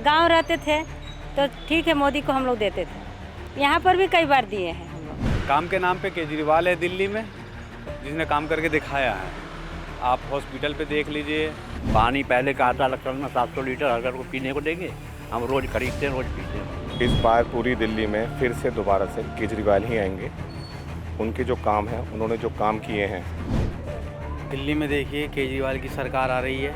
गांव रहते थे तो ठीक है, मोदी को हम लोग देते थे। यहाँ पर भी कई बार दिए हैं हम लोग। काम के नाम पे केजरीवाल है दिल्ली में, जिसने काम करके दिखाया है। आप हॉस्पिटल पे देख लीजिए, पानी पहले का आता लक्ष्मण में 700 लीटर अगर को पीने को देंगे, हम रोज़ खरीदते हैं, रोज़ पीते हैं। इस बार पूरी दिल्ली में फिर से दोबारा से केजरीवाल ही आएंगे। उनके जो काम हैं, उन्होंने जो काम किए हैं। दिल्ली में देखिए केजरीवाल की सरकार आ रही है।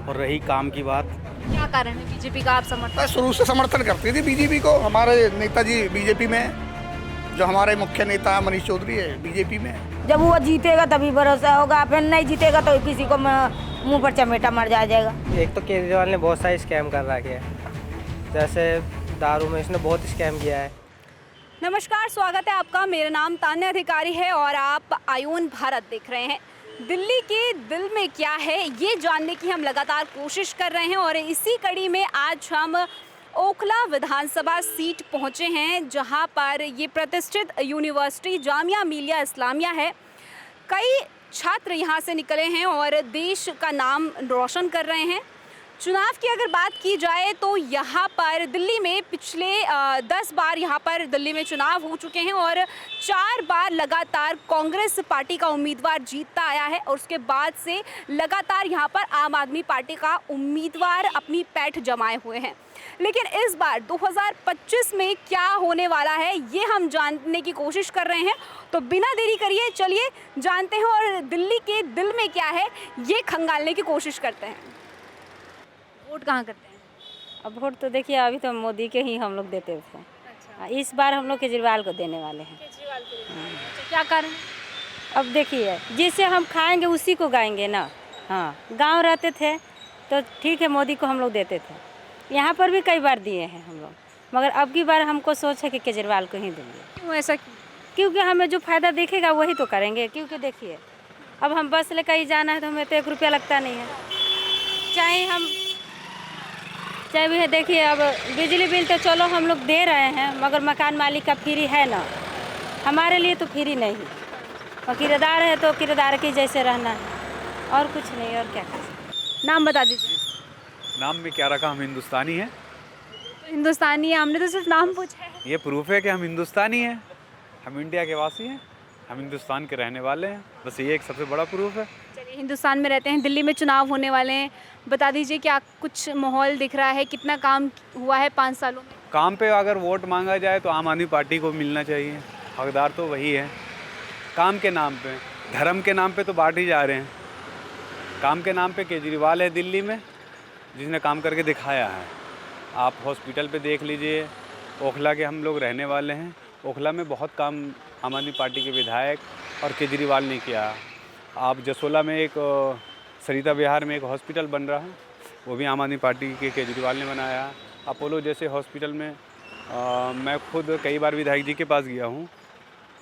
और रही काम की बात, क्या कारण है बीजेपी का आप समर्थन? शुरू से समर्थन करती थी बीजेपी को। हमारे नेताजी बीजेपी में, जो हमारे मुख्य नेता मनीष चौधरी है बीजेपी में। जब वो जीतेगा तभी भरोसा होगा, फिर नहीं जीतेगा तो किसी को मुंह पर चमेटा मर जाएगा। एक तो केजरीवाल ने बहुत सारे स्कैम कर रखे हैं, जैसे दारू में इसने बहुत स्कैम किया है। नमस्कार, स्वागत है आपका। मेरा नाम तान्या अधिकारी है और आप आयोन भारत देख रहे हैं। दिल्ली के दिल में क्या है ये जानने की हम लगातार कोशिश कर रहे हैं और इसी कड़ी में आज हम ओखला विधानसभा सीट पहुंचे हैं, जहां पर ये प्रतिष्ठित यूनिवर्सिटी जामिया मिलिया इस्लामिया है। कई छात्र यहां से निकले हैं और देश का नाम रोशन कर रहे हैं। चुनाव की अगर बात की जाए तो यहाँ पर दिल्ली में पिछले 10 बार यहाँ पर दिल्ली में चुनाव हो चुके हैं और 4 बार लगातार कांग्रेस पार्टी का उम्मीदवार जीतता आया है और उसके बाद से लगातार यहाँ पर आम आदमी पार्टी का उम्मीदवार अपनी पैठ जमाए हुए हैं। लेकिन इस बार 2025 में क्या होने वाला है ये हम जानने की कोशिश कर रहे हैं। तो बिना देरी करिए चलिए जानते हैं और दिल्ली के दिल में क्या है ये खंगालने की कोशिश करते हैं। वोट कहाँ करते हैं? अब वोट तो देखिए, अभी तो मोदी के ही हम लोग देते थे। अच्छा, इस बार हम लोग केजरीवाल को देने वाले हैं। केजरीवाल को देते हैं। अच्छा, क्या कारण? अब देखिए, जिसे हम खाएंगे उसी को गाएंगे ना। हाँ, गांव रहते थे तो ठीक है, मोदी को हम लोग देते थे। यहाँ पर भी कई बार दिए हैं हम लोग, मगर अब की बार हमको सोच है कि केजरीवाल को ही देंगे। क्यों ऐसा? क्योंकि हमें जो फ़ायदा दिखेगा वही तो करेंगे। क्योंकि देखिए, अब हम बस लेकर ही जाना है तो हमें तो 1 रुपया लगता नहीं है। चाहे भी है, देखिए अब बिजली बिल तो चलो हम लोग दे रहे हैं, मगर मकान मालिक का फ्री है ना, हमारे लिए तो फ्री नहीं। और किराएदार है तो किराएदार के जैसे रहना है, और कुछ नहीं। और क्या कर सकते? नाम बता दीजिए। नाम में क्या रखा, हम हिंदुस्तानी हैं। तो हिंदुस्तानी है, हमने तो सिर्फ नाम पूछा है। ये प्रूफ है कि हम हिंदुस्तानी हैं, हम इंडिया के वासी हैं, हम हिंदुस्तान के रहने वाले हैं। बस ये एक सबसे बड़ा प्रूफ है। चलिए, हिंदुस्तान में रहते हैं, दिल्ली में चुनाव होने वाले हैं, बता दीजिए क्या कुछ माहौल दिख रहा है? कितना काम हुआ है 5 सालों में? काम पे अगर वोट मांगा जाए तो आम आदमी पार्टी को मिलना चाहिए, हकदार तो वही है। काम के नाम पे, धर्म के नाम पे तो बांट ही जा रहे हैं। काम के नाम पे केजरीवाल है दिल्ली में, जिसने काम करके दिखाया है। आप हॉस्पिटल पे देख लीजिए, ओखला के हम लोग रहने वाले हैं। ओखला में बहुत काम आम आदमी पार्टी के विधायक और केजरीवाल ने किया। आप जसोला में एक सरिता विहार में एक हॉस्पिटल बन रहा है, वो भी आम आदमी पार्टी के केजरीवाल ने बनाया। अपोलो जैसे हॉस्पिटल में मैं खुद कई बार विधायक जी के पास गया हूँ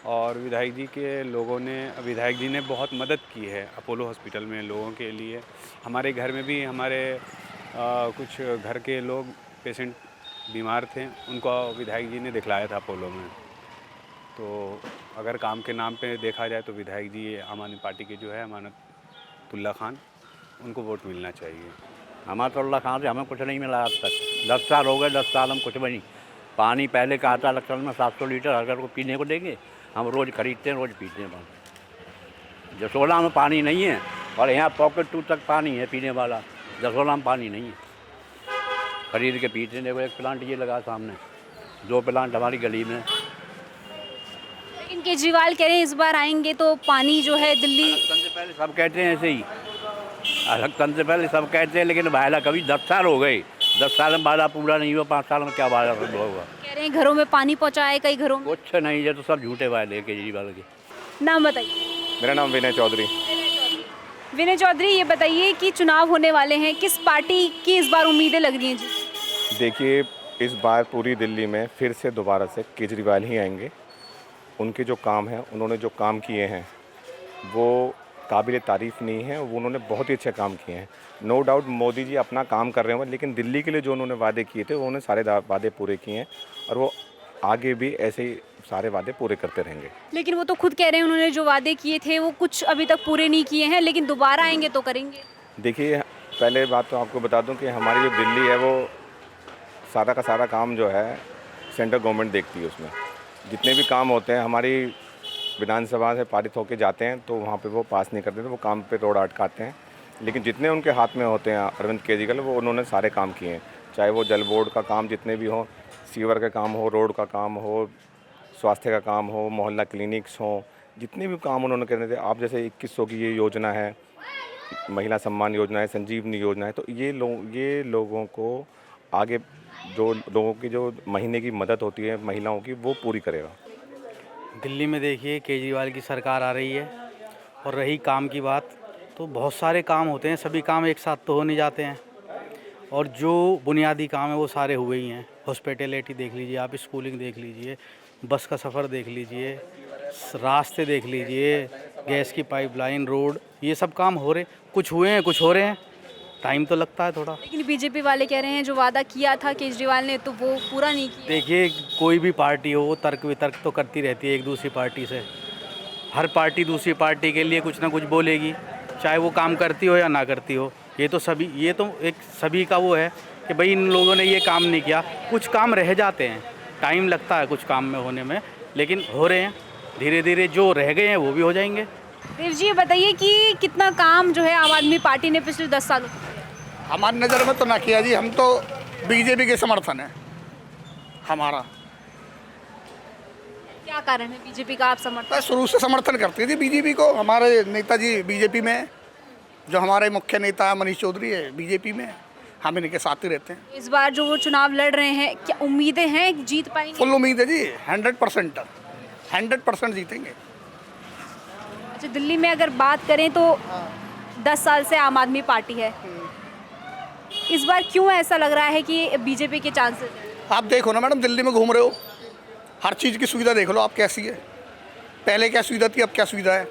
और विधायक जी ने बहुत मदद की है अपोलो हॉस्पिटल में लोगों के लिए। हमारे घर में भी हमारे कुछ घर के लोग पेशेंट बीमार थे, उनको विधायक जी ने दिखलाया था अपोलो में। तो अगर काम के नाम पे देखा जाए तो विधायक जी आम आदमी पार्टी के जो है अमानतुल्लाह खान, उनको वोट मिलना चाहिए। अमानतुल्लाह खान से हमें कुछ नहीं मिला आज तक। 10 साल हो गए, 10 साल हम कुछ भी नहीं। पानी पहले का आता लक्ष्मण में 700 लीटर अगर को पीने को देंगे, हम रोज़ खरीदते हैं, रोज़ पीते हैं। जसोला में पानी नहीं है और यहाँ पॉकेट 2 तक पानी है पीने वाला। जसोला में पानी नहीं है, खरीद के पीते हैं। देखो, एक प्लांट ये लगा सामने, 2 प्लांट हमारी गली में। लेकिन केजरीवाल कह रहे हैं इस बार आएंगे तो पानी जो है दिल्ली। इलेक्शन से पहले सब कहते हैं ऐसे ही, इलेक्शन से पहले सब कहते हैं, लेकिन वायदा कभी 10 साल हो गए, 10 साल में वायदा पूरा नहीं हुआ। 5 साल में क्या वायदा होगा? कह रहे हैं घरों में पानी पहुंचाया है, कई घरों में। कुछ नहीं, ये तो सब झूठे वायदे केजरीवाल के। नाम बताइए। मेरा नाम विनय चौधरी। विनय चौधरी, ये बताइए कि चुनाव होने वाले हैं, किस पार्टी की इस बार उम्मीदें लग रही हैं जी? देखिए, इस बार पूरी दिल्ली में फिर से दोबारा से केजरीवाल ही आएंगे। उनके जो काम हैं, उन्होंने जो काम किए हैं वो काबिल तारीफ़ नहीं है। वो उन्होंने बहुत ही अच्छे काम किए हैं। नो डाउट मोदी जी अपना काम कर रहे हैं, लेकिन दिल्ली के लिए जो उन्होंने वादे किए थे उन्होंने सारे वादे पूरे किए हैं और वो आगे भी ऐसे ही सारे वादे पूरे करते रहेंगे। लेकिन वो तो खुद कह रहे हैं उन्होंने जो वादे किए थे वो कुछ अभी तक पूरे नहीं किए हैं, लेकिन दोबारा आएंगे तो करेंगे। देखिए, पहले बात तो आपको बता दूं कि हमारी जो दिल्ली है वो सारा का सारा काम जो है सेंट्रल गवर्नमेंट देखती है। उसमें जितने भी काम होते हैं हमारी विधानसभा से पारित होके जाते हैं तो वहाँ पे वो पास नहीं करते, तो वो काम पे रोड अटकाते हैं। लेकिन जितने उनके हाथ में होते हैं अरविंद केजरीवाल, वो उन्होंने सारे काम किए हैं, चाहे वो जल बोर्ड का काम जितने भी हो, सीवर का काम हो, रोड का काम हो, स्वास्थ्य का काम हो, मोहल्ला क्लिनिक्स हो, जितने भी काम उन्होंने करने थे। आप जैसे 2100 की ये योजना है, महिला सम्मान योजना है, संजीवनी योजना है, तो ये लोगों को आगे जो लोगों की जो महीने की मदद होती है महिलाओं की, वो पूरी करेगा। दिल्ली में देखिए केजरीवाल की सरकार आ रही है, और रही काम की बात, तो बहुत सारे काम होते हैं, सभी काम एक साथ तो हो नहीं जाते हैं, और जो बुनियादी काम है वो सारे हुए ही हैं। हॉस्पिटैलिटी देख लीजिए आप, स्कूलिंग देख लीजिए, बस का सफ़र देख लीजिए, रास्ते देख लीजिए, गैस की पाइपलाइन, रोड, ये सब काम हो रहे, कुछ हुए हैं कुछ हो रहे हैं, टाइम तो लगता है थोड़ा। लेकिन बीजेपी वाले कह रहे हैं जो वादा किया था केजरीवाल ने तो वो पूरा नहीं किया। देखिए कोई भी पार्टी हो, तर्क वितर्क तो करती रहती है एक दूसरी पार्टी से। हर पार्टी दूसरी पार्टी के लिए कुछ ना कुछ बोलेगी, चाहे वो काम करती हो या ना करती हो। ये तो एक सभी का वो है कि भाई इन लोगों ने ये काम नहीं किया। कुछ काम रह जाते हैं, टाइम लगता है कुछ काम में होने में, लेकिन हो रहे हैं धीरे धीरे। जो रह गए हैं वो भी हो जाएंगे। देव जी, ये बताइए कि कितना काम जो है आम आदमी पार्टी ने पिछले 10 सालों में किया? हमारी नज़र में तो ना किया जी, हम तो बीजेपी के समर्थन है हमारा। क्या कारण है बीजेपी का आप समर्थन? मैं शुरू से समर्थन करती थी बीजेपी को। हमारे नेताजी बीजेपी में, जो हमारे मुख्य नेता मनीष चौधरी है बीजेपी में, हम इनके साथ ही रहते हैं। इस बार जो वो चुनाव लड़ रहे हैं, क्या उम्मीदें हैं जीत पाएंगे? फुल उम्मीद है जी, 100% जीतेंगे। अच्छा, दिल्ली में अगर बात करें तो 10 साल से आम आदमी पार्टी है, इस बार क्यों ऐसा लग रहा है कि बीजेपी के चांसेस हैं? आप देखो ना मैडम, दिल्ली में घूम रहे हो, हर चीज़ की सुविधा देख लो आप कैसी है। पहले क्या सुविधा थी, अब क्या सुविधा है।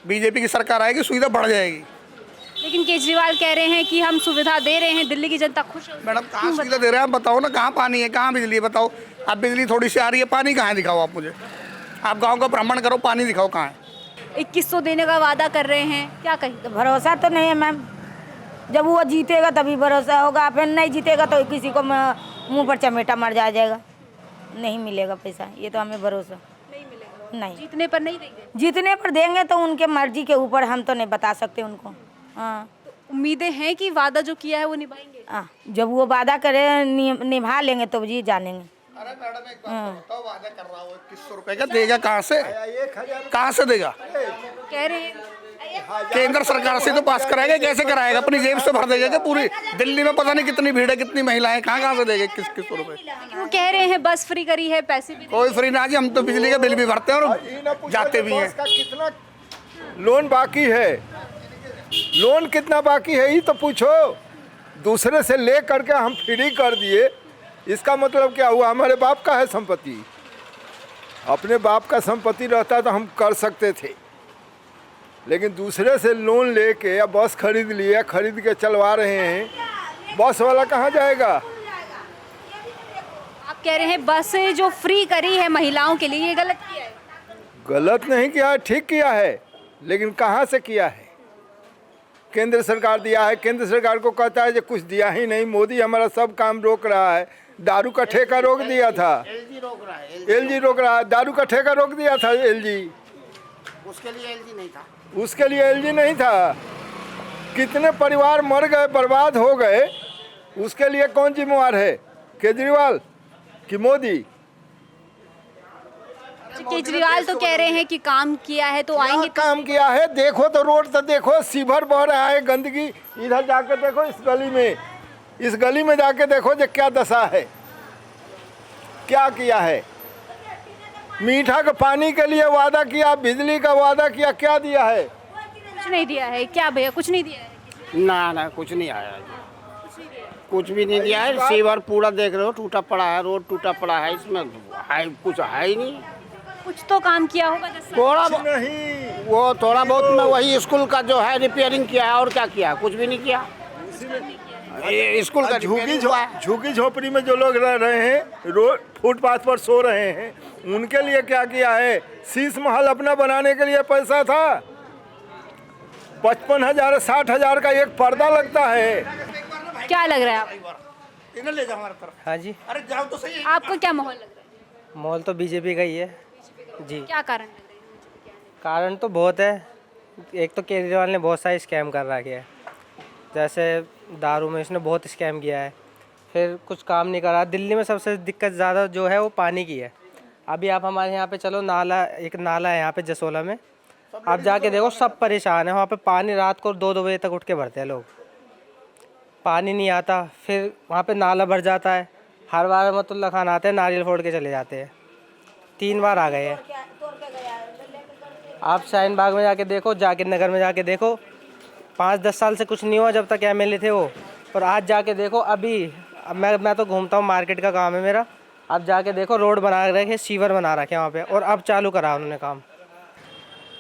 बीजेपी की सरकार आएगी, सुविधा बढ़ जाएगी। लेकिन केजरीवाल कह रहे हैं कि हम सुविधा दे रहे हैं, दिल्ली की जनता खुश है। मैडम कहाँ सुविधा दे रहे हैं आप बताओ ना, कहाँ पानी है, कहाँ बिजली है, बताओ। अब बिजली थोड़ी सी आ रही है, पानी कहाँ है दिखाओ आप मुझे। आप गाँव का भ्रमण करो, पानी दिखाओ कहाँ है। 2100 देने का वादा कर रहे हैं, क्या कहें? भरोसा तो नहीं है मैम, जब वो जीतेगा तभी भरोसा होगा, फिर नहीं जीतेगा तो किसी को मुंह पर चमेटा मर जाएगा, नहीं मिलेगा पैसा। ये तो हमें भरोसा नहीं मिलेगा। नहीं, जीतने पर नहीं देंगे? जीतने पर देंगे तो उनके मर्जी के ऊपर, हम तो नहीं बता सकते उनको। हाँ, तो उम्मीदें हैं कि वादा जो किया है वो निभाएंगे? हाँ, जब वो वादा करे निभा लेंगे तो जी जानेंगे। अरे मैडम एक बात बताओ, वादा कर रहा हो 2100 रुपए का, देगा कहाँ से, कहाँ से देगा? कह रहे हैं केंद्र सरकार से तो पास कराएगा, कैसे कराएगा? अपनी जेब से भर देगा क्या? पूरी दिल्ली में पता नहीं कितनी भीड़ है, कितनी महिलाएं, कहाँ से देगा 2100 रुपए? वो कह रहे हैं बस फ्री करी है, पैसे भी कोई फ्री ना जी, हम तो बिजली का बिल भी भरते हैं और जाते भी हैं। कितना लोन बाकी है, लोन कितना बाकी है ये तो पूछो। दूसरे से ले करके हम फ्री कर दिए, इसका मतलब क्या हुआ? हमारे बाप का है संपत्ति, अपने बाप का संपत्ति रहता तो हम कर सकते थे, लेकिन दूसरे से लोन लेके या बस खरीद लिया, खरीद के चलवा रहे हैं। बस वाला कहाँ जाएगा? आप कह रहे हैं बस जो फ्री करी है महिलाओं के लिए, ये गलत किया है? गलत नहीं किया है, ठीक किया है, लेकिन कहाँ से किया है? केंद्र सरकार दिया है, केंद्र सरकार को कहता है कि कुछ दिया ही नहीं। मोदी हमारा सब काम रोक रहा है। दारू का ठेका रोक दिया था, एलजी रोक रहा है, दारू का ठेका रोक दिया था एलजी, उसके लिए एलजी नहीं था। कितने परिवार मर गए, बर्बाद हो गए, उसके लिए कौन जिम्मेवार है? केजरीवाल कि मोदी? केजरीवाल तो कह रहे हैं कि काम किया है तो आएंगे। काम किया है, देखो तो रोड तो देखो, सीवर बह रहा है, गंदगी। इधर जाके देखो, इस गली में जाके देखो जो क्या दशा है, क्या किया है। मीठा का पानी के लिए वादा किया, बिजली का वादा किया, क्या दिया है? कुछ नहीं दिया है। क्या भैया, कुछ नहीं दिया है? ना कुछ नहीं आया, कुछ भी नहीं दिया है। सीवर पूरा देख रहे हो, टूटा पड़ा है, रोड टूटा पड़ा है, इसमें है कुछ है ही नहीं। कुछ तो काम किया होगा थोड़ा नहीं, वो थोड़ा बहुत में वही स्कूल का जो है रिपेयरिंग किया है, और क्या किया? कुछ भी नहीं किया। स्कूल का झुग्गी झोपड़ी में जो लोग रह रहे हैं, रोड फुटपाथ पर सो रहे हैं, उनके लिए क्या किया है? शीश महल अपना बनाने के लिए पैसा था, 55,000 60,000 का एक पर्दा लगता है। क्या लग रहा है? इन्हें ले जाओ हमारी तरफ। हाँ जी, अरे जाओ तो सही। आपको क्या माहौल लग रहा है? मॉल तो बीजेपी का ही है जी। क्या कारण लग रहा है? कारण तो बहुत है। एक तो केजरीवाल ने बहुत सारे स्कैम कर रखे हैं, जैसे दारू में इसने बहुत स्कैम किया है, फिर कुछ काम नहीं करा। दिल्ली में सबसे दिक्कत ज़्यादा जो है वो पानी की है। अभी आप हमारे यहाँ पे चलो, एक नाला है यहाँ पे जसोला में, आप जाके देखो सब परेशान है वहाँ पे। पानी रात को 2-2 बजे तक उठ के भरते हैं लोग, पानी नहीं आता। फिर वहाँ पे नाला भर जाता है। हर बार रहमतुल्लाह खान आते हैं, नारियल फोड़ के चले जाते हैं। 3 बार आ गए हैं। आप शाहीन बाग में जाके देखो, जाकिर नगर में जाके देखो, 5-10 साल से कुछ नहीं हुआ जब तक MLA थे वो। और आज जाके देखो, अभी मैं तो घूमता हूँ, मार्केट का काम है मेरा। अब जाके देखो, रोड बना रखे, सीवर बना रखे वहाँ पे, और अब चालू करा उन्होंने काम।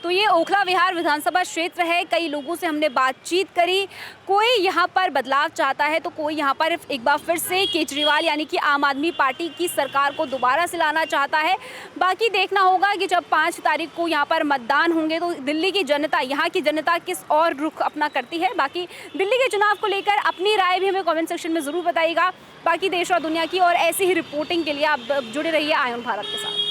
तो ये ओखला विहार विधानसभा क्षेत्र है। कई लोगों से हमने बातचीत करी। कोई यहाँ पर बदलाव चाहता है, तो कोई यहाँ पर एक बार फिर से केजरीवाल यानी कि आम आदमी पार्टी की सरकार को दोबारा से लाना चाहता है। बाकी देखना होगा कि जब 5 तारीख को यहाँ पर मतदान होंगे तो दिल्ली की जनता, यहाँ की जनता किस और रुख अपना करती है। बाकी दिल्ली के चुनाव को लेकर अपनी राय भी हमें कॉमेंट सेक्शन में ज़रूर बताइएगा। बाकी देश और दुनिया की और ऐसी ही रिपोर्टिंग के लिए आप जुड़े रहिए आयुन भारत के साथ।